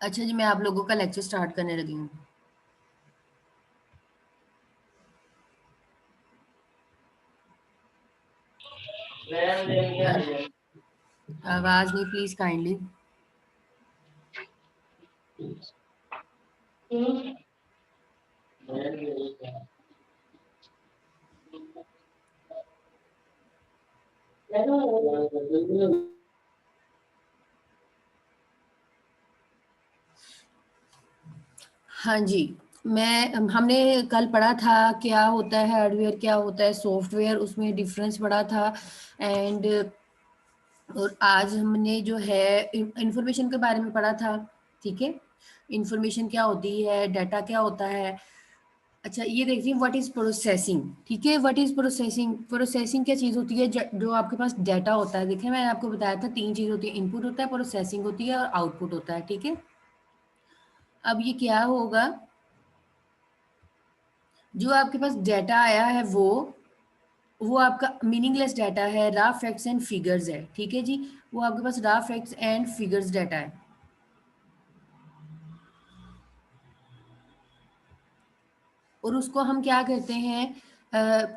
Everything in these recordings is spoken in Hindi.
अच्छा जी, मैं आप लोगों का लेक्चर स्टार्ट करने लगी हूँ। आवाज नहीं, प्लीज काइंडली। हाँ जी, हमने कल पढ़ा था क्या होता है हार्डवेयर, क्या होता है सॉफ्टवेयर, उसमें डिफरेंस पढ़ा था। एंड और आज हमने जो है इंफॉर्मेशन के बारे में पढ़ा था। ठीक है, इंफॉर्मेशन क्या होती है, डाटा क्या होता है। अच्छा, ये देखिए व्हाट इज प्रोसेसिंग। ठीक है, व्हाट इज प्रोसेसिंग। प्रोसेसिंग क्या चीज़ होती है, जो आपके पास डाटा होता है। देखिए मैंने आपको बताया था तीन चीज़ होती है, इनपुट होता है, प्रोसेसिंग होती है और आउटपुट होता है। ठीक है, अब ये क्या होगा, जो आपके पास डाटा आया है वो आपका मीनिंगलेस डाटा है, रा फैक्ट्स एंड फिगर्स है। ठीक है जी, वो आपके पास रा फैक्ट्स एंड फिगर्स डाटा है। और उसको हम क्या करते हैं,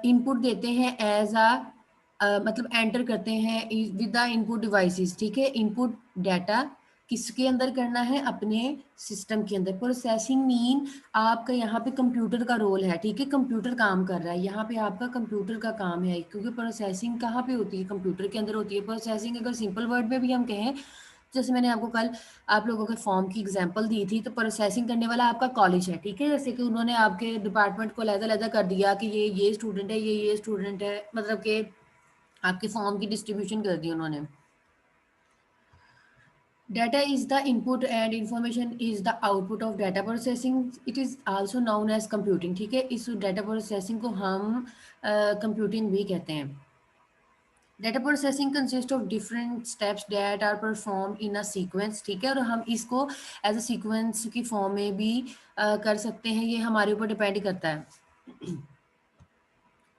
इनपुट देते हैं एज मतलब एंटर करते हैं विद द इनपुट डिवाइसेस। ठीक है, इनपुट डाटा किसके अंदर करना है, अपने सिस्टम के अंदर। प्रोसेसिंग मीन आपका यहाँ पे कंप्यूटर का रोल है। ठीक है, कंप्यूटर काम कर रहा है, यहाँ पे आपका कंप्यूटर का काम है, क्योंकि प्रोसेसिंग कहाँ पे होती है, कंप्यूटर के अंदर होती है। प्रोसेसिंग अगर सिंपल वर्ड में भी हम कहें, जैसे मैंने आपको कल आप लोगों के फॉर्म की एग्जांपल दी थी, तो प्रोसेसिंग करने वाला आपका कॉलेज है। ठीक है, जैसे कि उन्होंने आपके डिपार्टमेंट को अलग-अलग कर दिया कि ये स्टूडेंट है, ये स्टूडेंट है, मतलब कि आपके फॉर्म की डिस्ट्रीब्यूशन कर दी उन्होंने। Data is the input and information is the output of data processing. It is also known as computing. ठीक है, इस data processing को हम computing भी कहते हैं। Data processing consists of different steps that are performed in a sequence। ठीक है, और हम इसको एज अ सीक्वेंस की फॉर्म में भी कर सकते हैं, ये हमारे ऊपर डिपेंड करता है।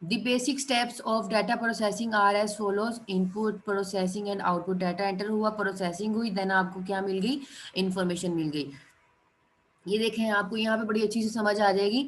The basic steps of data processing are as follows: input, processing and output। data enter हुआ, processing हुई, then आपको क्या मिल गई, information मिल गई। ये देखें, आपको यहाँ पे बड़ी अच्छी से समझ आ जाएगी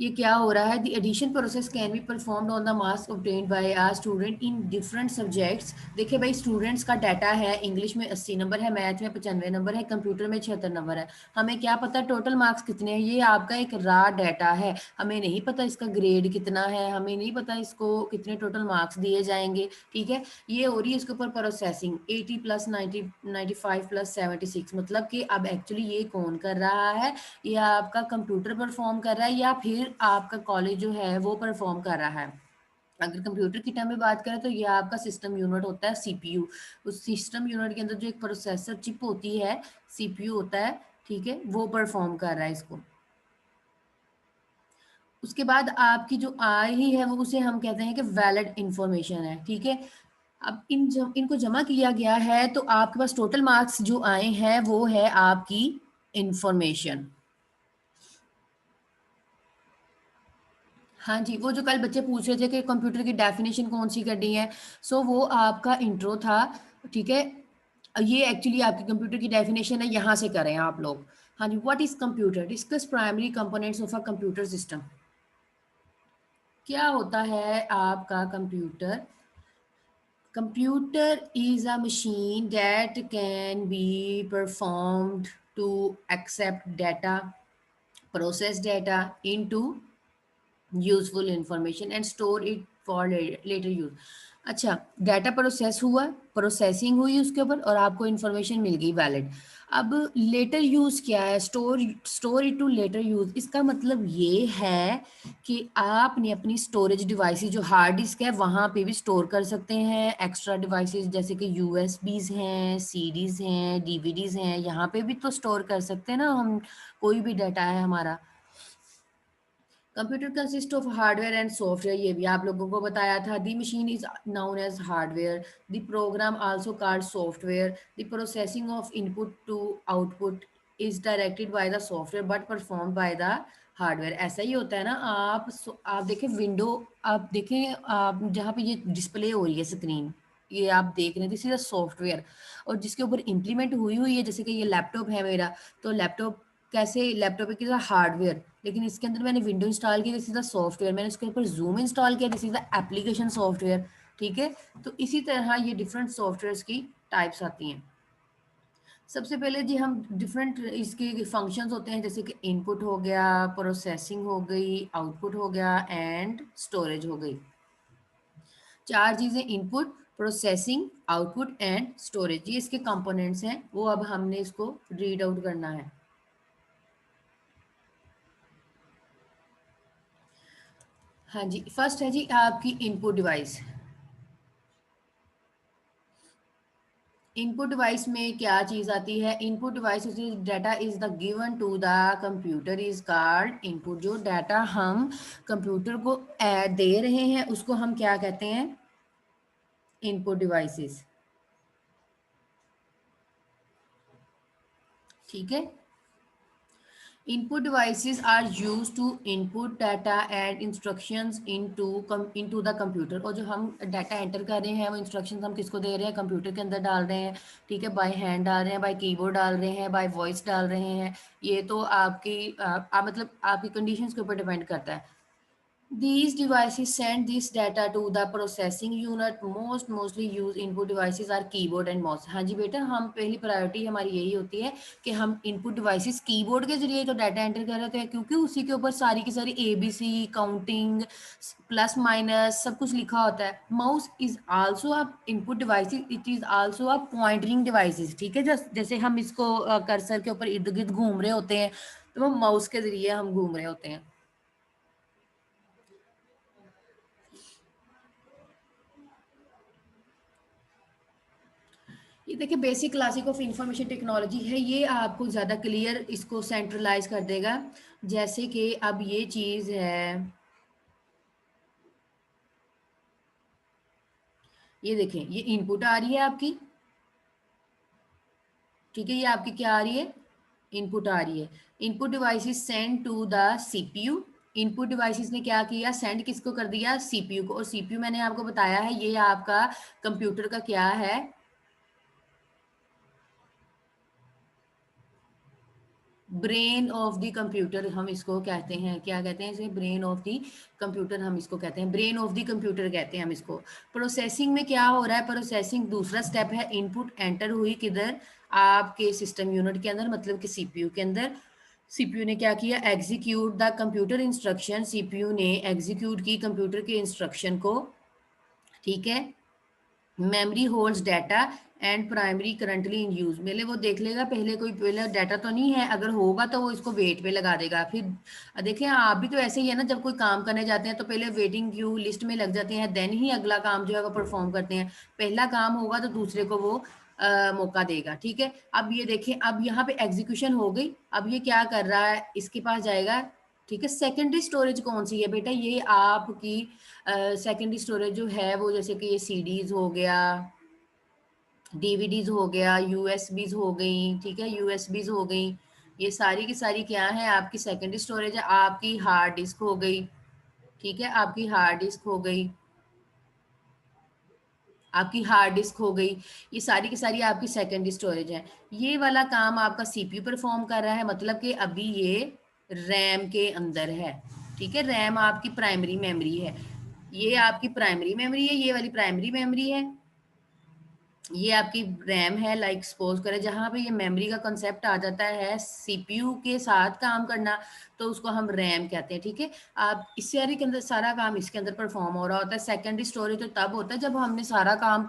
ये क्या हो रहा है। The addition process can be performed on the marks obtained by a student in different subjects. देखिए भाई, स्टूडेंट्स का डाटा है, इंग्लिश में 80 नंबर है, मैथ में 95 नंबर है, कंप्यूटर में 76 नंबर है। हमें क्या पता टोटल मार्क्स कितने हैं, ये आपका एक रा डाटा है। हमें नहीं पता इसका ग्रेड कितना है, हमें नहीं पता इसको कितने टोटल मार्क्स दिए जाएंगे। ठीक है, ये हो रही है इसके ऊपर प्रोसेसिंग। 80 प्लस 90, 95 प्लस 76, मतलब कि अब एक्चुअली ये कौन कर रहा है, ये आपका कंप्यूटर परफॉर्म कर रहा है या फिर आपका कॉलेज जो है वो परफॉर्म कर रहा है। अगर कंप्यूटर की टर्म में बात करें तो ये आपका सिस्टम यूनिट होता है, सीपीयू। उस सिस्टम यूनिट के अंदर जो एक प्रोसेसर चिप होती है, सीपीयू होता है। ठीक है, वो परफॉर्म कर रहा है इसको। उसके बाद आपकी जो आई ही है वो उसे हम कहते हैं कि वैलिड इंफॉर्मेशन है। ठीक है, अब इनको जमा किया गया है तो आपके पास टोटल मार्क्स जो आए हैं वो है आपकी इंफॉर्मेशन। हाँ जी, वो जो कल बच्चे पूछ रहे थे कि कंप्यूटर की डेफिनेशन कौन सी करनी है, सो वो आपका इंट्रो था। ठीक है, ये एक्चुअली आपकी कंप्यूटर की डेफिनेशन है, यहाँ से करें आप लोग। हाँ जी, what is computer, discuss primary components of a computer system. क्या होता है आपका computer. Computer is a machine that can be performed to accept data, process data into useful information and store it for later use। अच्छा, डाटा प्रोसेस हुआ, प्रोसेसिंग हुई उसके ऊपर और आपको इंफॉर्मेशन मिल गई वैलिड। अब लेटर यूज क्या है, store it to later use. इसका मतलब ये है कि आपने अपनी स्टोरेज डिवाइसेस जो हार्ड डिस्क है वहाँ पे भी स्टोर कर सकते हैं एक्स्ट्रा डिवाइसेस, जैसे कि यूएसबीज हैं, सीडीज हैं, डीवीडीज हैं, यहाँ पे भी तो स्टोर कर सकते हैं ना हम, कोई भी डाटा है हमारा। Computer consist of hardware and software, ये भी आप लोगों को बताया था। The machine is known as hardware, the program also called software, the processing of input to output is directed by the software but perform by the hardware. ऐसा ही होता है ना। आप देखें विंडो, आप देखें आप जहाँ पे ये डिस्प्ले हो रही है स्क्रीन, ये आप देख रहे हैं, दिस इज अ सॉफ्टवेयर, और जिसके ऊपर इम्प्लीमेंट हुई हुई है, जैसे कि ये लैपटॉप है मेरा, तो लैपटॉप कैसे, लैपटॉप एक हार्डवेयर, लेकिन इसके अंदर मैंने विंडो इंस्टॉल किया, दिस इज द सॉफ्टवेयर, मैंने उसके ऊपर जूम इंस्टॉल किया, this is the application software. ठीक है, तो इसी तरह ये डिफरेंट सॉफ्टवेयर्स की टाइप्स आती हैं। सबसे पहले जी हम डिफरेंट इसके फंक्शंस होते हैं, जैसे कि इनपुट हो गया, प्रोसेसिंग हो गई, आउटपुट हो गया एंड स्टोरेज हो गई। चार चीज़ें, input, processing, output and storage, ये इसके कंपोनेंट्स हैं, वो अब हमने इसको रीड आउट करना है। हाँ जी, फर्स्ट है जी आपकी इनपुट डिवाइस। इनपुट डिवाइस में क्या चीज़ आती है, input device data is the given to the computer is called input. जो डाटा हम कंप्यूटर को दे रहे हैं उसको हम क्या कहते हैं, इनपुट डिवाइसेस। ठीक है, input devices are used to input data and instructions into the computer। और जो हम डाटा एंटर कर रहे हैं वो इंस्ट्रक्शंस हम किसको दे रहे हैं, कंप्यूटर के अंदर डाल रहे हैं। ठीक है, बाय हैंड डाल रहे हैं, बाय कीबोर्ड डाल रहे हैं, बाय वॉइस डाल रहे हैं, ये तो आपकी मतलब आपकी कंडीशंस के ऊपर डिपेंड करता है। These devices send this data to the processing unit। Mostly use input devices are keyboard and mouse। हाँ जी बेटा, हम पहली प्रायोरिटी हमारी यही होती है कि हम इनपुट डिवाइसेस कीबोर्ड के जरिए तो डाटा एंटर कर रहे थे, क्योंकि उसी के ऊपर सारी की सारी ABC काउंटिंग प्लस माइनस सब कुछ लिखा होता है। Mouse is also a input devices, it is also a pointering devices. ठीक है, जैसे हम इसको कर्सर के ऊपर इर्द गिर्द घूम रहे होते हैं, तो वो माउस के जरिए हम घूम रहे होते हैं। ये देखिए basic classic of information technology है, ये आपको ज़्यादा क्लियर इसको सेंट्रलाइज कर देगा। जैसे कि अब ये चीज़ है, ये देखें, ये इनपुट आ रही है आपकी। ठीक है, ये आपकी क्या आ रही है, इनपुट आ रही है। Input devices send to the CPU. Input devices ने क्या किया, सेंड किसको कर दिया, सीपीयू को। और सीपीयू मैंने आपको बताया है ये आपका कंप्यूटर का क्या है, ब्रेन ऑफ द कंप्यूटर हम इसको कहते हैं। क्या कहते हैं इसे, ब्रेन ऑफ द कंप्यूटर हम इसको कहते हैं, ब्रेन ऑफ द कंप्यूटर कहते हैं हम इसको। प्रोसेसिंग में क्या हो रहा है, प्रोसेसिंग दूसरा स्टेप है, इनपुट एंटर हुई किधर, आपके सिस्टम यूनिट के अंदर, मतलब कि सीपीयू के अंदर। सीपीयू ने क्या किया, execute the computer instruction, CPU ने एग्जीक्यूट की कंप्यूटर के इंस्ट्रक्शन को। ठीक है, memory holds data and primary currently in use. पहले वो देख लेगा, पहले कोई पहले डाटा तो नहीं है, अगर होगा तो वो इसको वेट पे लगा देगा। फिर देखिए आप भी तो ऐसे ही है ना, जब कोई काम करने जाते हैं तो पहले वेटिंग क्यू लिस्ट में लग जाते हैं, देन ही अगला काम जो है वो परफॉर्म करते हैं। पहला काम होगा तो दूसरे को वो मौका देगा। ठीक है, अब ये देखें, अब यहाँ पे एग्जीक्यूशन हो गई, अब ये क्या कर रहा है, इसके पास जाएगा। ठीक है, सेकेंडरी स्टोरेज कौन सी है बेटा, ये आपकी सेकेंडरी स्टोरेज जो है वो, जैसे कि ये सीडीज हो गया, डीवीडीज हो गया, यूएसबीज हो गई। ठीक है, यूएसबीज हो गई, ये सारी की सारी क्या है, आपकी सेकेंडरी स्टोरेज है। आपकी हार्ड डिस्क हो गई। ठीक है, आपकी हार्ड डिस्क हो गई, आपकी हार्ड डिस्क हो गई, ये सारी की सारी आपकी सेकेंडरी स्टोरेज है। ये वाला काम आपका सीपीयू परफॉर्म कर रहा है, मतलब कि अभी ये रैम के अंदर है। ठीक है, रैम आपकी प्राइमरी मेमोरी है, ये आपकी प्राइमरी मेमोरी है, ये वाली प्राइमरी मेमोरी है, ये आपकी रैम है। लाइक सपोज करें जहाँ पे ये मेमोरी का कंसेप्ट आ जाता है सीपीयू के साथ काम करना, तो उसको हम रैम कहते हैं। ठीक है, आप इस सारी के अंदर सारा काम इसके अंदर परफॉर्म हो रहा होता है। सेकेंडरी स्टोरेज तो तब होता है जब हमने सारा काम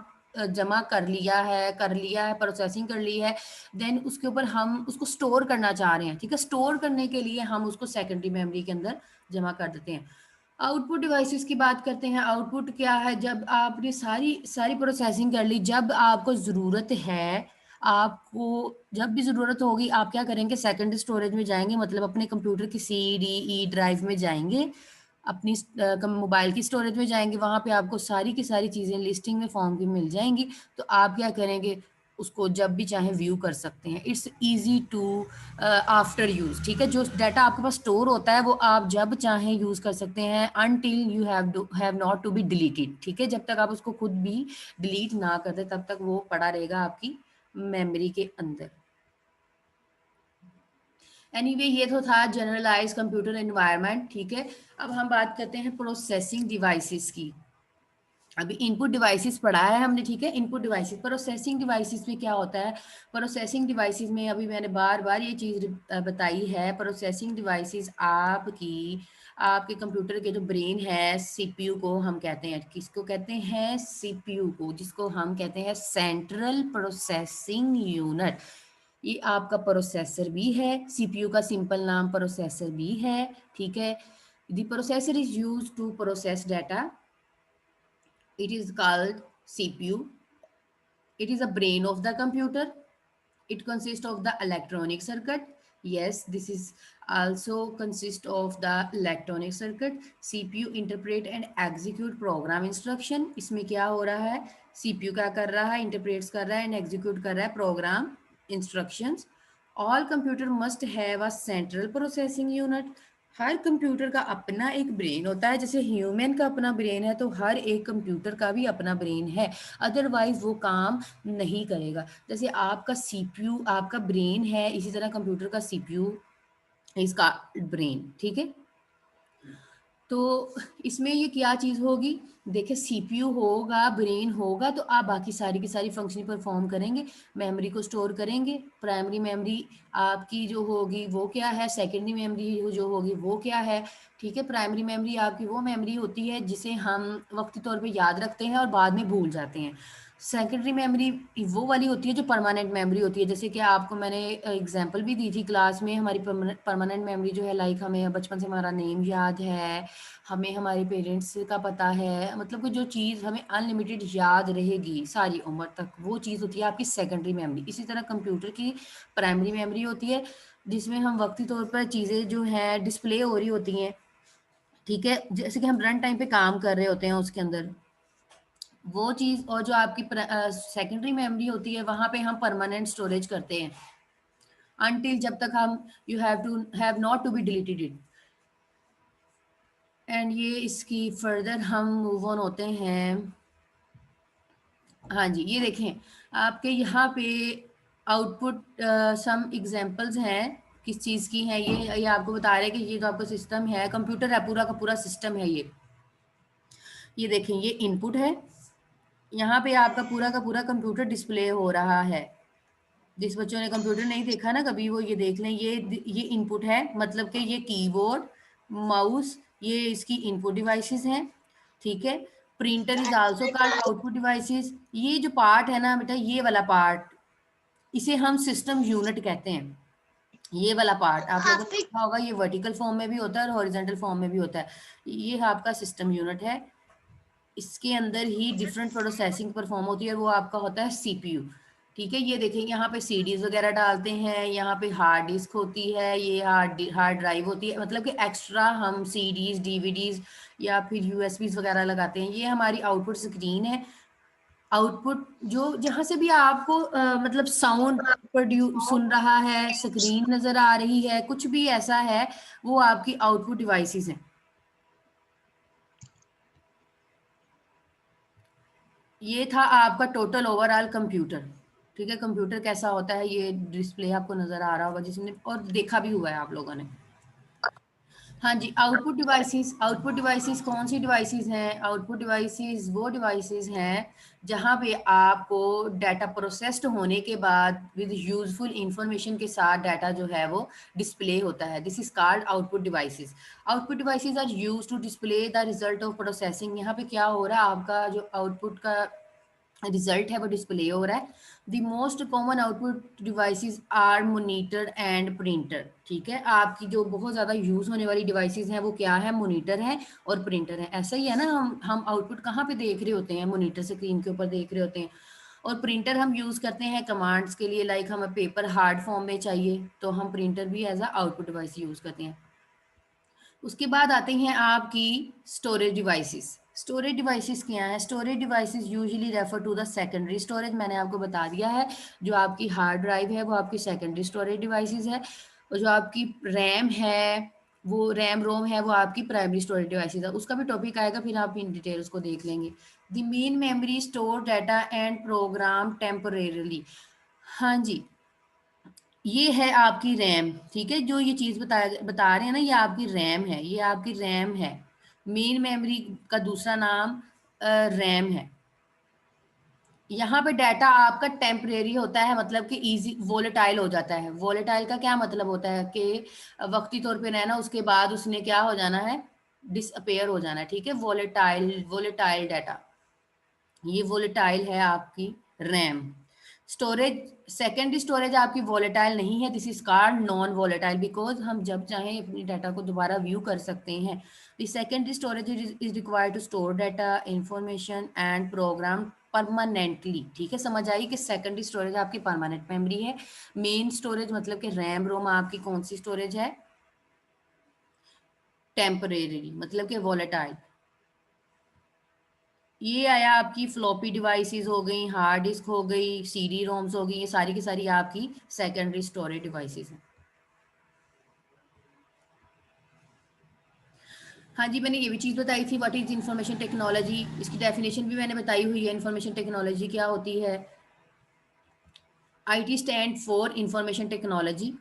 जमा कर लिया है, प्रोसेसिंग कर ली है, देन उसके ऊपर हम उसको स्टोर करना चाह रहे हैं। ठीक है, स्टोर करने के लिए हम उसको सेकेंडरी मेमोरी के अंदर जमा कर देते हैं। आउटपुट डिवाइसेस की बात करते हैं। आउटपुट क्या है, जब आपने सारी सारी प्रोसेसिंग कर ली, जब आपको ज़रूरत है, आपको जब भी ज़रूरत होगी आप क्या करेंगे, सेकंड स्टोरेज में जाएंगे, मतलब अपने कंप्यूटर की CDE ड्राइव में जाएंगे, अपनी मोबाइल की स्टोरेज में जाएंगे, वहाँ पे आपको सारी की सारी चीज़ें लिस्टिंग में फॉर्म की मिल जाएंगी। तो आप क्या करेंगे, उसको जब भी चाहे व्यू कर सकते हैं। It's easy to after use, ठीक है। जो डाटा आपके पास स्टोर होता है वो आप जब चाहें यूज कर सकते हैं, until you have not to be deleted, ठीक है। जब तक आप उसको खुद भी डिलीट ना कर दे तब तक वो पड़ा रहेगा आपकी मेमोरी के अंदर। एनीवे ये तो था जनरलाइज कंप्यूटर एनवायरनमेंट, ठीक है। अब हम बात करते हैं प्रोसेसिंग डिवाइसेस की। अभी इनपुट डिवाइसेस पढ़ा है हमने, ठीक है। इनपुट डिवाइसेस, प्रोसेसिंग डिवाइसेस में क्या होता है? प्रोसेसिंग डिवाइसेस में अभी मैंने बार बार ये चीज़ बताई है। प्रोसेसिंग डिवाइसेस आपके कंप्यूटर के जो ब्रेन है, सीपीयू को हम कहते हैं, किसको कहते हैं? सीपीयू को, जिसको हम कहते हैं सेंट्रल प्रोसेसिंग यूनिट। ये आपका प्रोसेसर भी है, सीपीयू का सिंपल नाम प्रोसेसर भी है, ठीक है। The processor is use to process data. It is called CPU. It is a brain of the computer. It consists of the electronic circuit. Yes, this is also consist of the electronic circuit. CPU interpret and execute program instruction. इसमें क्या हो रहा है? CPU क्या कर रहा है? Interprets कर रहा है and execute कर रहा है program instructions. All computer must have a central processing unit. Her computer का अपना एक ब्रेन होता है, जैसे ह्यूमन का अपना ब्रेन है तो हर एक कंप्यूटर का भी अपना ब्रेन है, अदरवाइज वो काम नहीं करेगा। जैसे आपका सीपीयू आपका ब्रेन है, इसी तरह कंप्यूटर का सीपीयू इसका ब्रेन, ठीक है। तो इसमें ये क्या चीज़ होगी? देखिए सीपीयू होगा, ब्रेन होगा, तो आप बाकी सारी की सारी फंक्शन परफॉर्म करेंगे, मेमोरी को स्टोर करेंगे। प्राइमरी मेमोरी आपकी जो होगी वो क्या है, सेकेंडरी मेमोरी जो होगी वो क्या है, ठीक है। प्राइमरी मेमोरी आपकी वो मेमोरी होती है जिसे हम वक्ती तौर पे याद रखते हैं और बाद में भूल जाते हैं। सेकेंडरी मेमोरी वो वाली होती है जो परमानेंट मेमोरी होती है, जैसे कि आपको मैंने एग्जांपल भी दी थी क्लास में। हमारी परमानेंट मेमोरी जो है, लाइक हमें बचपन से हमारा नेम याद है, हमें हमारे पेरेंट्स का पता है, मतलब कि जो चीज़ हमें अनलिमिटेड याद रहेगी सारी उम्र तक, वो चीज़ होती है आपकी सेकेंडरी मेमोरी। इसी तरह कंप्यूटर की प्राइमरी मेमोरी होती है जिसमें हम वक्ती तौर पर चीज़ें जो हैं डिस्प्ले हो रही होती हैं, ठीक है। जैसे कि हम रन टाइम पे काम कर रहे होते हैं उसके अंदर वो चीज़, और जो आपकी सेकेंडरी मेमोरी होती है वहाँ पे हम परमानेंट स्टोरेज करते हैं अनटिल जब तक हम you have not to be deleted it. And ये इसकी फर्दर हम मूव ऑन होते हैं। हाँ जी, ये देखें आपके यहाँ पे आउटपुट सम एग्जांपल्स हैं, किस चीज़ की हैं ये आपको बता रहे हैं कि ये जो आपका सिस्टम है, कंप्यूटर है, पूरा का पूरा सिस्टम है ये देखें, ये इनपुट है, यहाँ पे आपका पूरा का पूरा कंप्यूटर डिस्प्ले हो रहा है। जिस बच्चों ने कंप्यूटर नहीं देखा ना कभी, वो ये देख लें, ये इनपुट है, मतलब कि ये कीबोर्ड, माउस, ये इसकी इनपुट डिवाइसेस हैं, ठीक है। Printer is also called output devices. ये जो पार्ट है ना बेटा, ये वाला पार्ट, इसे हम सिस्टम यूनिट कहते हैं। ये वाला पार्ट आप लोगों ने देखा होगा, ये वर्टिकल फॉर्म में भी होता है और हॉरिजॉन्टल फॉर्म में भी होता है। ये आपका सिस्टम यूनिट है, इसके अंदर ही डिफरेंट प्रोसेसिंग परफॉर्म होती है, वो आपका होता है सीपीयू, ठीक है। ये देखें यहाँ पे सीडीज वगैरह डालते हैं, यहाँ पे हार्ड डिस्क होती है, ये हार्ड ड्राइव होती है, मतलब कि एक्स्ट्रा हम सीडीज डीवीडीज या फिर यूएसबीज वगैरह लगाते हैं। ये हमारी आउटपुट स्क्रीन है। आउटपुट जो जहाँ से भी आपको मतलब साउंड प्रोड्यूस सुन रहा है, स्क्रीन नज़र आ रही है, कुछ भी ऐसा है, वो आपकी आउटपुट डिवाइसेस हैं। ये था आपका टोटल ओवरऑल कंप्यूटर, ठीक है। कंप्यूटर कैसा होता है ये डिस्प्ले आपको नज़र आ रहा होगा, जिसने और देखा भी हुआ है आप लोगों ने। हाँ जी, आउटपुट डिवाइसेस कौन सी डिवाइसेस हैं? आउटपुट डिवाइसेस वो डिवाइसेस हैं जहाँ पे आपको डाटा प्रोसेस्ड होने के बाद विद यूजफुल इंफॉर्मेशन के साथ डाटा जो है वो डिस्प्ले होता है। This is called output devices. Output devices are used to display the result of processing. यहाँ पे क्या हो रहा है, आपका जो आउटपुट का रिजल्ट है वो डिस्प्ले हो रहा है। The most common output devices are monitor and printer, ठीक है। आपकी जो बहुत ज़्यादा यूज़ होने वाली डिवाइसेस हैं वो क्या है? मोनीटर है और प्रिंटर है। ऐसा ही है ना, हम आउटपुट कहाँ पे देख रहे होते हैं? मोनीटर स्क्रीन के ऊपर देख रहे होते हैं। और प्रिंटर हम यूज़ करते हैं कमांड्स के लिए, लाइक हमें पेपर हार्ड फॉर्म में चाहिए तो हम प्रिंटर भी as a output device use करते हैं। उसके बाद आते हैं आपकी स्टोरेज डिवाइसेस। स्टोरेज डिवाइसेस क्या है? Storage devices usually refer to the secondary storage. मैंने आपको बता दिया है, जो आपकी हार्ड ड्राइव है वो आपकी सेकेंडरी स्टोरेज डिवाइसेस है, और जो आपकी रैम है, वो रैम रोम है, वो आपकी प्राइमरी स्टोरेज डिवाइसेस है। उसका भी टॉपिक आएगा, फिर आप इन डिटेल उसको देख लेंगे। The main memory store data and program temporarily. हाँ जी, ये है आपकी रैम, ठीक है। जो ये चीज़ बता रहे हैं ना, ये आपकी रैम है, ये आपकी रैम है। मेन मेमोरी का दूसरा नाम रैम है। यहाँ पे डाटा आपका टेम्परेरी होता है, मतलब कि इजी वोलेटाइल हो जाता है। वोलेटाइल का क्या मतलब होता है कि वक्ती तौर पे रहना, उसके बाद उसने क्या हो जाना है, डिसअपेयर हो जाना है, ठीक है। वोलेटाइल, वोलेटाइल डाटा, ये वोलेटाइल है आपकी रैम। स्टोरेज, सेकेंडरी स्टोरेज आपकी वोलेटाइल नहीं है, this is called non volatile, because हम जब चाहें अपनी डाटा को दोबारा व्यू कर सकते हैं। The secondary storage is required to store data, information and program permanently, ठीक है। समझ आई कि सेकेंडरी स्टोरेज आपकी परमानेंट मेमोरी है। मेन स्टोरेज मतलब कि रैम रोम आपकी कौन सी स्टोरेज है, टेम्परेरी, मतलब कि वोलेटाइल। ये आया आपकी फ्लॉपी डिवाइसेस हो गई, हार्ड डिस्क हो गई, सीडी रोम्स हो गई, ये सारी की सारी आपकी सेकेंडरी स्टोरेज डिवाइसेस हैं। हाँ जी, मैंने ये भी चीज़ बताई थी, व्हाट इज इंफॉर्मेशन टेक्नोलॉजी। इसकी डेफिनेशन भी मैंने बताई हुई है, इंफॉर्मेशन टेक्नोलॉजी क्या होती है। IT stand for information technology.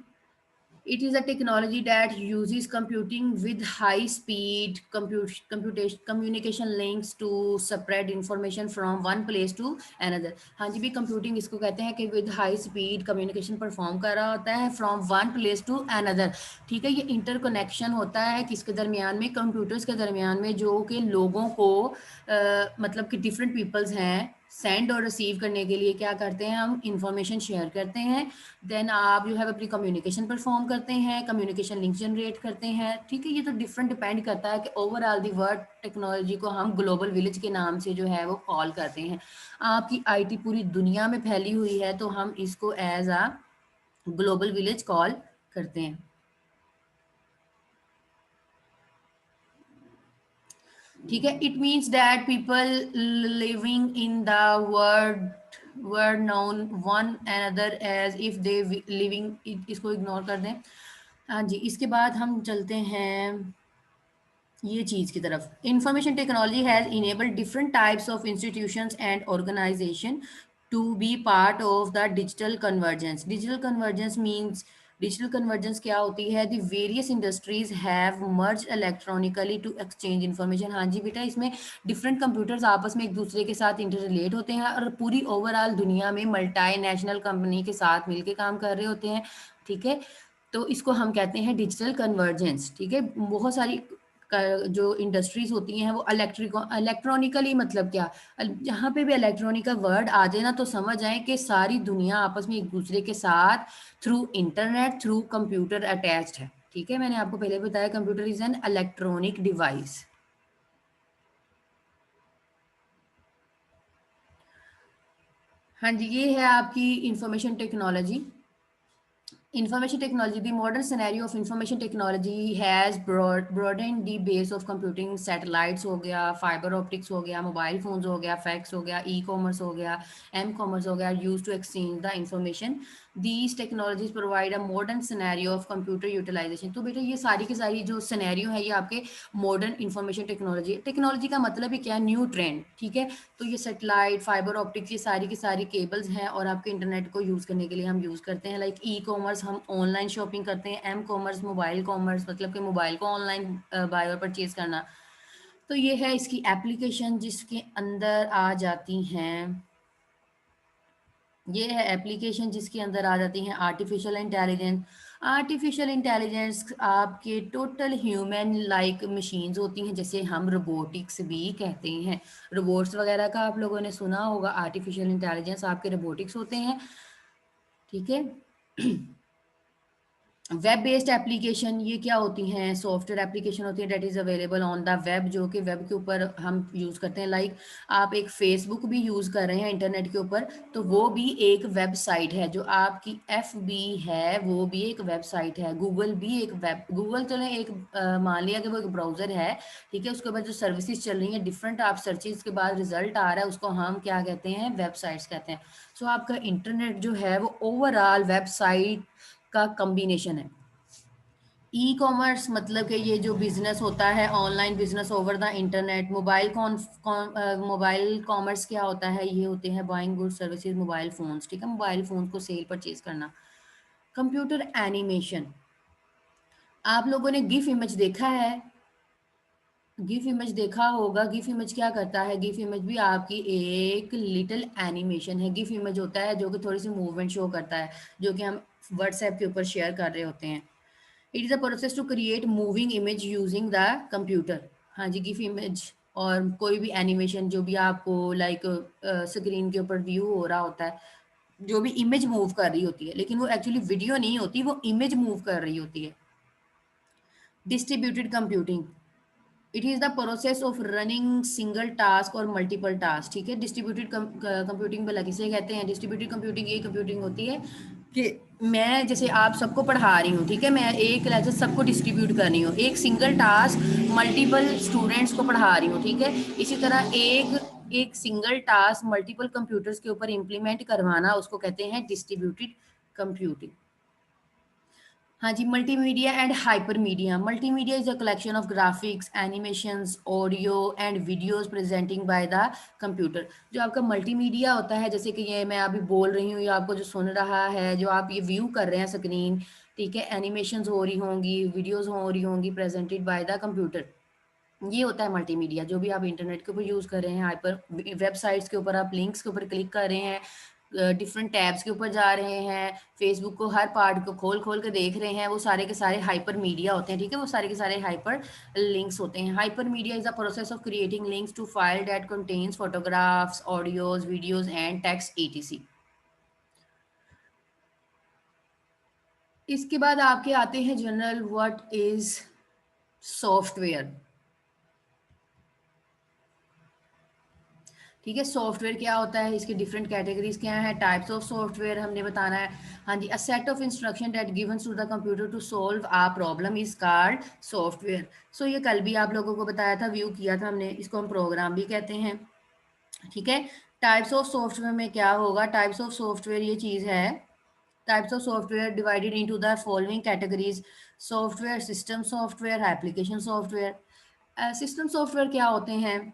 It is a technology that uses computing with high speed communication links to spread information from one place to another। हाँ जी, भी कंप्यूटिंग इसको कहते हैं कि with high speed communication perform कर रहा होता है from one place to another, ठीक है। ये इंटरकनेक्शन होता है किसके दरमियान में, कंप्यूटर्स के दरमियान में, जो कि लोगों को मतलब कि डिफरेंट पीपल्स हैं, सेंड और रिसीव करने के लिए क्या करते हैं, हम इंफॉर्मेशन शेयर करते हैं। देन आप जो है अपनी कम्युनिकेशन परफॉर्म करते हैं, कम्युनिकेशन लिंक जनरेट करते हैं, ठीक है। ये तो डिफरेंट डिपेंड करता है कि ओवरऑल दी वर्ल्ड टेक्नोलॉजी को हम ग्लोबल विलेज के नाम से जो है वो कॉल करते हैं। आपकी IT पूरी दुनिया में फैली हुई है, तो हम इसको as a global village call करते हैं, ठीक है। It means that people living in the world word known one another as if they living, इसको इग्नोर कर दें। हाँ जी, इसके बाद हम चलते हैं ये चीज़ की तरफ। Information technology has enabled different types of institutions and organisation to be part of the digital convergence. Digital convergence means, digital convergence क्या होती है, the various industries have merge electronically to exchange information. हाँ जी बेटा, इसमें डिफरेंट कंप्यूटर्स आपस में एक दूसरे के साथ इंटर रिलेट होते हैं, और पूरी ओवरऑल दुनिया में मल्टी नेशनल कंपनी के साथ मिलकर काम कर रहे होते हैं, ठीक है। तो इसको हम कहते हैं डिजिटल कन्वर्जेंस, ठीक है। बहुत सारी जो इंडस्ट्रीज होती हैं वो इलेक्ट्रॉनिकली, मतलब क्या, जहाँ पे भी इलेक्ट्रॉनिक का वर्ड आ जाए ना, तो समझ आए कि सारी दुनिया आपस में एक दूसरे के साथ through internet, through computer attached है, ठीक है। मैंने आपको पहले बताया computer is an electronic device. हाँ जी, ये है आपकी information technology. Information technology, the modern scenario of information technology has broadened the base of computing। Satellites हो गया, fiber optics हो गया, mobile phones हो गया, fax हो गया, e-commerce हो गया, m-commerce हो गया, used to exchange the information। These technologies provide a modern scenario of computer utilization। तो बेटा ये सारी की सारी जो सिनेरियो है, ये आपके मॉडर्न इंफॉर्मेशन टेक्नोलॉजी। टेक्नोलॉजी का मतलब ही क्या, न्यू ट्रेंड, ठीक है। तो ये सेटेलाइट, फाइबर ऑप्टिक्स, ये सारी की सारी केबल्स हैं, और आपके इंटरनेट को यूज़ करने के लिए हम यूज़ करते हैं। लाइक ई कॉमर्स, हम ऑनलाइन शॉपिंग करते हैं। एम कॉमर्स, मोबाइल कॉमर्स, मतलब कि मोबाइल को ऑनलाइन बाय और परचेज करना। तो ये है इसकी एप्लीकेशन जिसके अंदर आ जाती हैं, ये है एप्लीकेशन जिसके अंदर आ जाती हैं आर्टिफिशियल इंटेलिजेंस। आर्टिफिशियल इंटेलिजेंस आपके टोटल ह्यूमन लाइक मशीन्स होती हैं, जैसे हम रोबोटिक्स भी कहते हैं। रोबोट्स वगैरह का आप लोगों ने सुना होगा, आर्टिफिशियल इंटेलिजेंस आपके रोबोटिक्स होते हैं, ठीक है। वेब बेस्ड एप्लीकेशन ये क्या होती हैं? सॉफ्टवेयर एप्लीकेशन होती है that is available on the web, जो कि वेब के ऊपर हम यूज़ करते हैं। लाइक आप एक फेसबुक भी यूज़ कर रहे हैं इंटरनेट के ऊपर, तो वो भी एक वेबसाइट है। जो आपकी एफबी है वो भी एक वेबसाइट है। गूगल भी एक वेब, गूगल चलें एक मान लिया कि वो एक ब्राउज़र है, ठीक है। उसके बाद जो सर्विसेज चल रही हैं डिफरेंट, आप सर्चिज के बाद रिजल्ट आ रहा है, उसको हम क्या कहते हैं? वेबसाइट्स कहते हैं। सो आपका इंटरनेट जो है वो ओवरऑल वेबसाइट का कॉम्बिनेशन है। ई कॉमर्स मतलब कि ये जो बिजनेस होता है, online business over the internet. Mobile commerce क्या होता है? ये होते हैं buying good services, mobile phones, ठीक है। मोबाइल फोन को सेल परचेज करना। कंप्यूटर एनिमेशन, आप लोगों ने गिफ इमेज देखा है? गिफ इमेज देखा होगा। गिफ इमेज क्या करता है? गिफ इमेज भी आपकी एक लिटिल एनिमेशन है। गिफ इमेज होता है जो कि थोड़ी सी मूवमेंट शो करता है, जो कि हम व्हाट्सएप के ऊपर शेयर कर रहे होते हैं। It is a process to create moving image using the computer. हाँ जी, गिफ इमेज और कोई भी एनिमेशन जो भी आपको लाइक स्क्रीन के ऊपर व्यू हो रहा होता है, जो भी इमेज मूव कर रही होती है, लेकिन वो एक्चुअली वीडियो नहीं होती, वो इमेज मूव कर रही होती है। Distributed computing, it is the process of running single task और मल्टीपल टास्क, ठीक है। डिस्ट्रीब्यूटेड कंप्यूटिंग वाला किसे कहते हैं? डिस्ट्रीब्यूटेड कंप्यूटिंग ये कंप्यूटिंग होती है कि मैं जैसे आप सबको पढ़ा रही हूँ, ठीक है, मैं एक लेक्चर सबको डिस्ट्रीब्यूट कर रही हूँ, एक सिंगल टास्क मल्टीपल स्टूडेंट्स को पढ़ा रही हूँ, ठीक है। इसी तरह एक एक सिंगल टास्क मल्टीपल कंप्यूटर्स के ऊपर इम्प्लीमेंट करवाना, उसको कहते हैं डिस्ट्रीब्यूटेड कंप्यूटिंग। हाँ जी, multimedia and hypermedia. Multimedia is a collection of graphics, animations, audio and videos presenting by the computer. जो आपका मल्टीमीडिया होता है, जैसे कि ये मैं अभी बोल रही हूँ, ये आपको जो सुन रहा है, जो आप ये व्यू कर रहे हैं स्क्रीन, ठीक है, एनिमेशंस हो रही होंगी, वीडियोस हो रही होंगी प्रेजेंटेड बाय द कंप्यूटर, ये होता है मल्टीमीडिया। जो भी आप इंटरनेट के ऊपर यूज़ कर रहे हैं, हाइपर वेबसाइट्स के ऊपर आप लिंक्स के ऊपर क्लिक कर रहे हैं, डिफरेंट टैब्स के ऊपर जा रहे हैं, फेसबुक को हर पार्ट को खोल खोल के देख रहे हैं, वो सारे के सारे हाइपर मीडिया होते हैं, ठीक है। वो सारे के सारे हाइपर लिंक्स होते हैं। Hypermedia is the process of creating links to file that contains photographs, audios, videos and text etc। इसके बाद आपके आते हैं जनरल, व्हाट इज सॉफ्टवेयर, ठीक है। सॉफ्टवेयर क्या होता है, इसके डिफरेंट कैटेगरीज क्या है, टाइप्स ऑफ सॉफ्टवेयर हमने बताना है। हाँ जी, a set of instruction that given to the computer to solve a problem is called software. So ये कल भी आप लोगों को बताया था, व्यू किया था हमने, इसको हम प्रोग्राम भी कहते हैं, ठीक है। टाइप्स ऑफ सॉफ्टवेयर में क्या होगा? टाइप्स ऑफ सॉफ्टवेयर ये चीज़ है, types of software divided into the following categories: software, system software, application software. System software क्या होते हैं?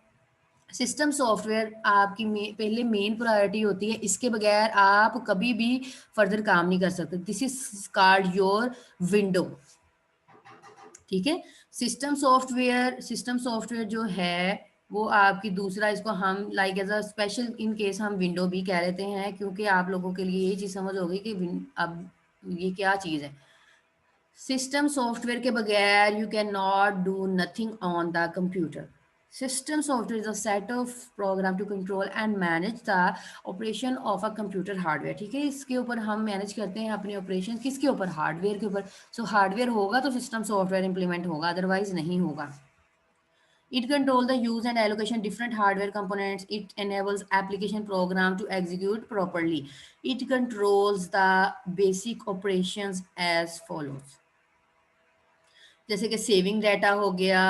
सिस्टम सॉफ्टवेयर आपकी पहले मेन प्रायोरिटी होती है, इसके बगैर आप कभी भी फर्दर काम नहीं कर सकते। This is called your window, ठीक है। सिस्टम सॉफ्टवेयर जो है वो आपकी दूसरा, इसको हम like as a special in case हम विंडो भी कह लेते हैं, क्योंकि आप लोगों के लिए ये चीज़ समझ होगी कि अब ये क्या चीज़ है। सिस्टम सॉफ्टवेयर के बगैर you can not do nothing on the computer. System software is a set of program to control and manage the operation of a computer hardware, ठीक है। इसके ऊपर हम मैनेज करते हैं अपने ऑपरेशन, किसके ऊपर? हार्डवेयर के ऊपर। सो हार्डवेयर होगा तो सिस्टम सॉफ्टवेयर इंप्लीमेंट होगा, अदरवाइज नहीं होगा। It controls the use and allocation different hardware components. It enables application program to execute properly. It controls the basic operations as follows. जैसे कि सेविंग डाटा हो गया,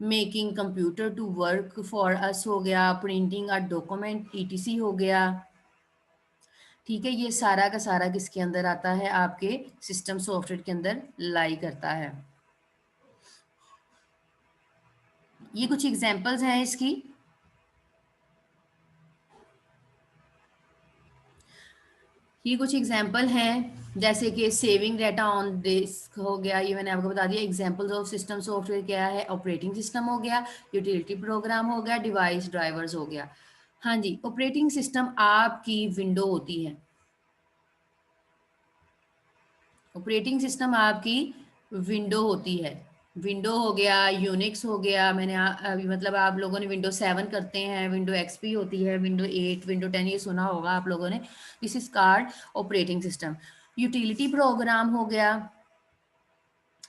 making computer to work for us हो गया, प्रिंटिंग अ डॉक्यूमेंट etc हो गया, ठीक है। ये सारा का सारा किसके अंदर आता है? आपके सिस्टम सॉफ्टवेयर के अंदर लाई करता है। ये कुछ एग्जांपल्स हैं इसकी। ये कुछ एग्जाम्पल हैं, जैसे कि सेविंग डाटा ऑन डिस्क हो गया, ये मैंने आपको बता दिया। एग्जाम्पल्स ऑफ सिस्टम सॉफ्टवेयर क्या है? ऑपरेटिंग सिस्टम हो गया, यूटिलिटी प्रोग्राम हो गया, डिवाइस ड्राइवर्स हो गया। हाँ जी, ऑपरेटिंग सिस्टम आपकी विंडो होती है। ऑपरेटिंग सिस्टम आपकी विंडो होती है। विंडो हो गया, यूनिक्स हो गया, मैंने अभी मतलब आप लोगों ने विंडो 7 करते हैं, विंडो एक्सपी होती है, विंडो 8, विंडो 10, ये सुना होगा आप लोगों ने। This is called operating system. Utility programme हो गया।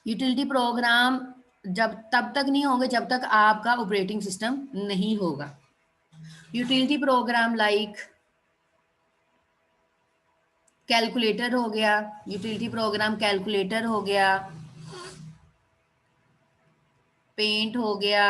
यूटिलिटी प्रोग्राम जब तब तक नहीं होंगे जब तक आपका ऑपरेटिंग सिस्टम नहीं होगा। यूटिलिटी प्रोग्राम लाइक कैलकुलेटर हो गया, यूटिलिटी प्रोग्राम कैलकुलेटर हो गया, पेंट हो गया,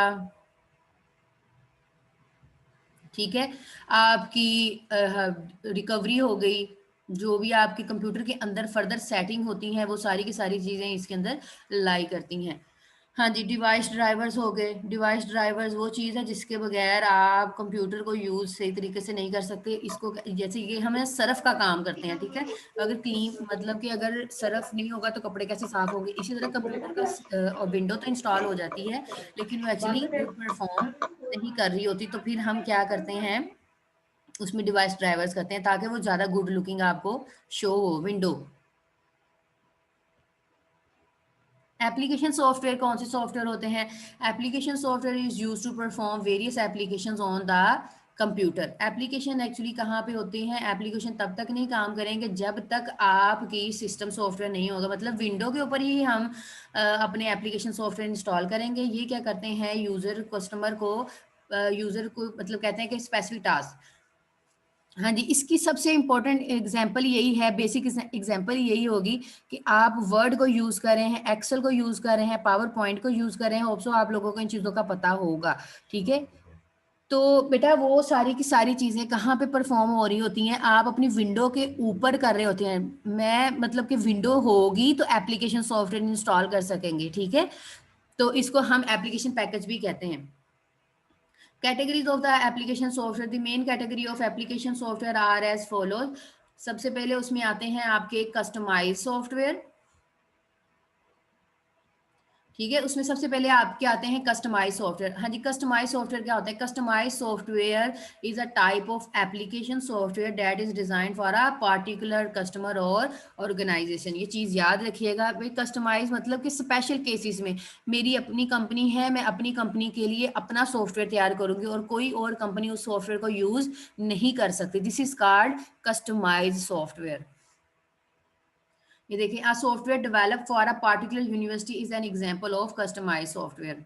ठीक है, आपकी रिकवरी हो गई, जो भी आपके कंप्यूटर के अंदर फर्दर सेटिंग होती हैं वो सारी की सारी चीज़ें इसके अंदर लाई करती हैं। हाँ जी, डिवाइस ड्राइवर्स हो गए। डिवाइस ड्राइवर्स वो चीज़ है जिसके बगैर आप कंप्यूटर को यूज़ सही तरीके से नहीं कर सकते। इसको जैसे ये हमें सरफ का काम करते हैं, ठीक है, अगर क्लीन मतलब कि अगर सरफ नहीं होगा तो कपड़े कैसे साफ होंगे, इसी तरह कंप्यूटर का विंडो तो इंस्टॉल हो जाती है लेकिन वो एक्चुअली गुड परफॉर्म नहीं कर रही होती, तो फिर हम क्या करते हैं उसमें डिवाइस ड्राइवर्स करते हैं ताकि वो ज़्यादा गुड लुकिंग आपको शो हो विंडो। एप्लीकेशन सॉफ्टवेयर कौन से सॉफ्टवेयर होते हैं? Application software is use to perform various applications on the computer. Application actually कहाँ पे होते हैं? एप्लीकेशन तब तक नहीं काम करेंगे जब तक आपकी सिस्टम सॉफ्टवेयर नहीं होगा, मतलब विंडो के ऊपर ही हम अपने एप्लीकेशन सॉफ्टवेयर इंस्टॉल करेंगे। ये क्या करते हैं, यूज़र कस्टमर को यूज़र को मतलब कहते हैं कि स्पेसिफिक टास्क। हाँ जी, इसकी सबसे इम्पोर्टेंट एग्जांपल यही है, बेसिक एग्जांपल यही होगी कि आप वर्ड को यूज़ कर रहे हैं, एक्सेल को यूज़ कर रहे हैं, पावर पॉइंट को यूज़ कर रहे हैं। होप सो आप लोगों को इन चीज़ों का पता होगा, ठीक है। तो बेटा वो सारी की सारी चीज़ें कहाँ पे परफॉर्म हो रही होती हैं? आप अपनी विंडो के ऊपर कर रहे होते हैं। मैं मतलब कि विंडो होगी तो एप्लीकेशन सॉफ्टवेयर इंस्टॉल कर सकेंगे, ठीक है। तो इसको हम एप्लीकेशन पैकेज भी कहते हैं। Categories of the application software, the main category of application software are as follows। सबसे पहले उसमें आते हैं आपके कस्टमाइज सॉफ्टवेयर, ठीक है, उसमें सबसे पहले आपके आते हैं कस्टमाइज सॉफ्टवेयर। हाँ जी, कस्टमाइज सॉफ्टवेयर क्या होता है? Customise software is a type of application software that is design for a particular customer और ऑर्गेनाइजेशन। ये चीज़ याद रखिएगा भाई, कस्टमाइज मतलब कि स्पेशल केसेस में मेरी अपनी कंपनी है, मैं अपनी कंपनी के लिए अपना सॉफ्टवेयर तैयार करूंगी और कोई और कंपनी उस सॉफ्टवेयर को यूज नहीं कर सकती। This is called customise software. ये देखिए, a software develop for a particular university is an example of customise software.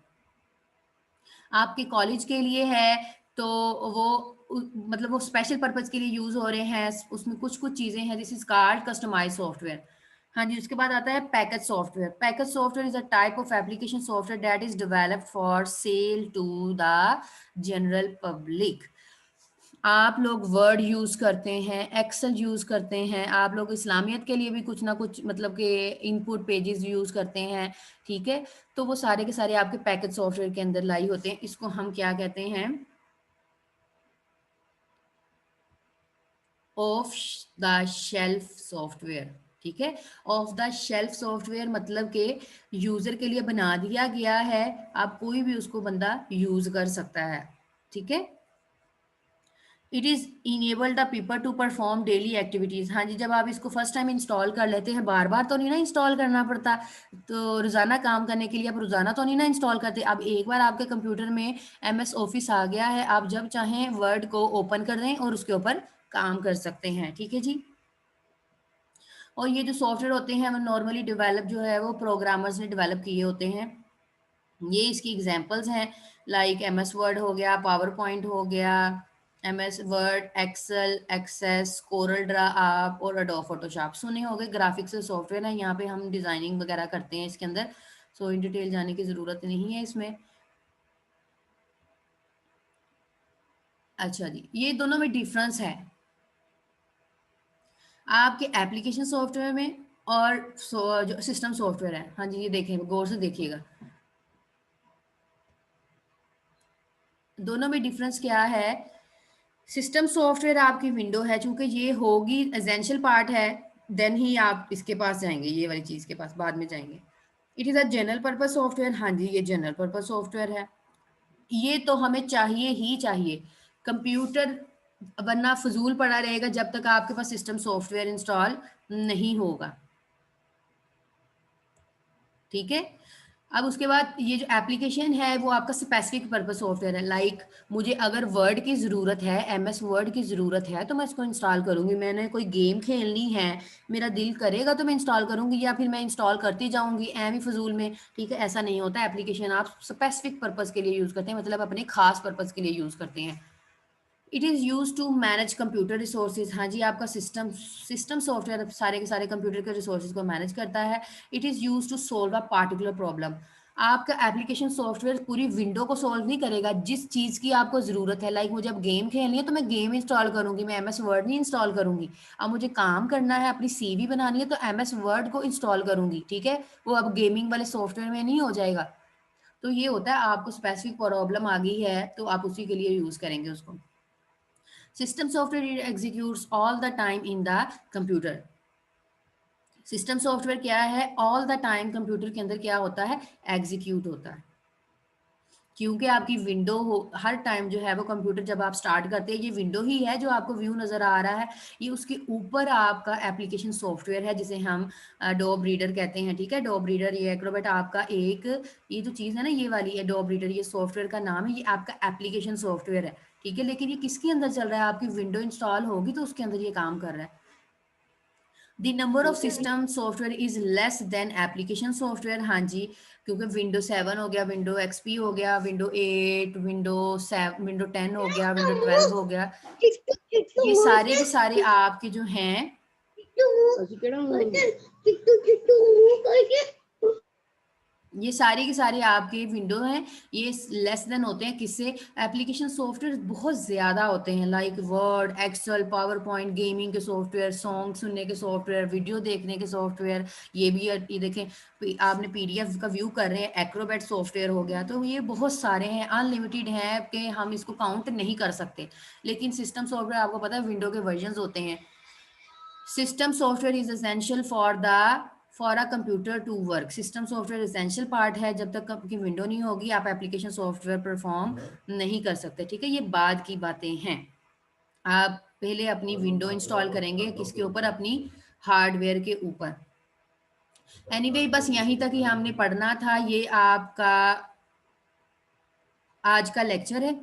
आपके कॉलेज के लिए है तो वो मतलब वो स्पेशल पर्पज के लिए यूज हो रहे हैं, उसमें कुछ कुछ चीजें हैं, this is called customise software. हाँ जी, उसके बाद आता है package software. Package software is a type of application software that is developed for sale to the general public. आप लोग वर्ड यूज़ करते हैं, एक्सेल यूज़ करते हैं, आप लोग इस्लामियत के लिए भी कुछ ना कुछ मतलब कि इनपुट पेजेस यूज़ करते हैं, ठीक है। तो वो सारे के सारे आपके पैकेज सॉफ्टवेयर के अंदर लाई होते हैं। इसको हम क्या कहते हैं? ऑफ द शेल्फ सॉफ्टवेयर, ठीक है। ऑफ द शेल्फ सॉफ्टवेयर मतलब कि यूज़र के लिए बना दिया गया है, आप कोई भी उसको बंदा यूज़ कर सकता है, ठीक है। It is enable the people to perform daily activities. हाँ जी, जब आप इसको फर्स्ट टाइम इंस्टॉल कर लेते हैं, बार बार तो नहीं ना इंस्टॉल करना पड़ता, तो रोज़ाना काम करने के लिए आप रोज़ाना तो नहीं ना इंस्टॉल करते। अब एक बार आपके कंप्यूटर में MS ऑफिस आ गया है, आप जब चाहें वर्ड को ओपन कर दें और उसके ऊपर काम कर सकते हैं, ठीक है जी। और ये जो सॉफ्टवेयर होते हैं वो नॉर्मली डेवलप जो है वो प्रोग्रामर्स ने डेवलप किए होते हैं। ये इसकी एग्जांपल्स हैं, लाइक MS वर्ड हो गया, पावर पॉइंट हो गया, MS Word, Excel, Access, Corel Draw आप और एडोब फोटोशॉप। सुने होंगे, ग्राफिक्स सॉफ्टवेयर है, यहाँ पे हम डिजाइनिंग वगैरह करते हैं इसके अंदर। सो इन डिटेल जाने की ज़रूरत नहीं है इसमें। अच्छा जी, ये दोनों में डिफरेंस है आपके एप्लीकेशन सॉफ्टवेयर में और जो सिस्टम सॉफ्टवेयर है। हाँ जी, ये देखें, गौर से देखिएगा, दोनों में डिफरेंस क्या है। सिस्टम सॉफ्टवेयर आपकी विंडो है, चूंकि ये होगी एसेंशियल पार्ट है, देन ही आप इसके पास जाएंगे, ये वाली चीज़ के पास बाद में जाएंगे। It is a general purpose software. हाँ जी, ये जनरल पर्पज सॉफ्टवेयर है, ये तो हमें चाहिए ही चाहिए। कंप्यूटर वरना फजूल पड़ा रहेगा जब तक आपके पास सिस्टम सॉफ्टवेयर इंस्टॉल नहीं होगा, ठीक है। अब उसके बाद ये जो एप्लीकेशन है वो आपका स्पेसिफिक पर्पस सॉफ्टवेयर है। लाइक मुझे अगर वर्ड की ज़रूरत है, एमएस वर्ड की ज़रूरत है, तो मैं इसको इंस्टॉल करूँगी। मैंने कोई गेम खेलनी है, मेरा दिल करेगा तो मैं इंस्टॉल करूँगी, या फिर मैं इंस्टॉल करती जाऊँगी एम ही फजूल में। ठीक है, ऐसा नहीं होता। एप्लीकेशन आप स्पेसिफिक पर्पज़ के लिए यूज़ करते हैं, मतलब अपने खास पर्पज़ के लिए यूज़ करते हैं। It is use to manage computer resources. हाँ जी, आपका सिस्टम सॉफ्टवेयर सारे के सारे कंप्यूटर के रिसोर्सेज को मैनेज करता है। It is use to solve a particular problem. आपका एप्लीकेशन सॉफ्टवेयर पूरी विंडो को सोल्व नहीं करेगा, जिस चीज़ की आपको ज़रूरत है। लाइक मुझे अब गेम खेलनी है तो मैं गेम इंस्टॉल करूँगी, मैं एम एस वर्ड नहीं इंस्टॉल करूँगी। अब मुझे काम करना है, अपनी सीवी बनानी है, तो एम एस वर्ड को इंस्टॉल करूँगी। ठीक है, वो अब गेमिंग वाले सॉफ्टवेयर में नहीं हो जाएगा। तो ये होता है, आपको स्पेसिफिक प्रॉब्लम आ गई है तो आप उसी के लिए यूज़ करेंगे उसको। System software executes all the time in the computer. System software क्या है? ऑल द टाइम कंप्यूटर के अंदर क्या होता है? एग्जीक्यूट होता है। क्योंकि आपकी विंडो हो हर टाइम जो है वो कंप्यूटर जब आप स्टार्ट करते हैं, ये विंडो ही है जो आपको व्यू नज़र आ रहा है। ये उसके ऊपर आपका एप्लीकेशन सॉफ्टवेयर है जिसे हम डॉब रीडर कहते हैं। ठीक है, डॉब रीडर, ये एक्रोबैट आपका एक, ये जो चीज़ है ना, ये वाली है डॉब रीडर, ये सॉफ्टवेयर का नाम है, ये आपका एप्लीकेशन सॉफ्टवेयर है। ठीक है, लेकिन ये किसके अंदर चल रहा है? आपकी विंडो इंस्टॉल होगी तो उसके अंदर ये काम कर रहा है। The number of system software is less than application software. हाँ जी, क्योंकि विंडो 7 हो गया, विंडो एक्सपी हो गया, विंडो 8, विंडो 10 हो गया, विंडो 12 हो गया, ये सारे के सारे आपके जो हैं, ये सारे के सारे आपके विंडो हैं, ये लेस देन होते हैं किससे? एप्लीकेशन सॉफ्टवेयर बहुत ज़्यादा होते हैं। Like word, excel, power point, gaming के सॉफ्टवेयर, सॉन्ग सुनने के सॉफ्टवेयर, वीडियो देखने के सॉफ्टवेयर। ये भी ये देखें, आपने पीडीएफ का व्यू कर रहे हैं, एक्रोबैट सॉफ्टवेयर हो गया। तो ये बहुत सारे हैं, अनलिमिटेड हैं कि हम इसको काउंट नहीं कर सकते। लेकिन सिस्टम सॉफ्टवेयर आपको पता है विंडो के वर्जन होते हैं। System software is essential for a computer to work. System software essential part है, जब तक आपकी विंडो नहीं होगी आप एप्लीकेशन सॉफ्टवेयर परफॉर्म नहीं कर सकते। ठीक है, ये बाद की बातें हैं। आप पहले अपनी विंडो इंस्टॉल करेंगे किसके ऊपर? अपनी हार्डवेयर के ऊपर। एनीवे, बस यहीं तक ही हमने पढ़ना था। ये आपका आज का लेक्चर है।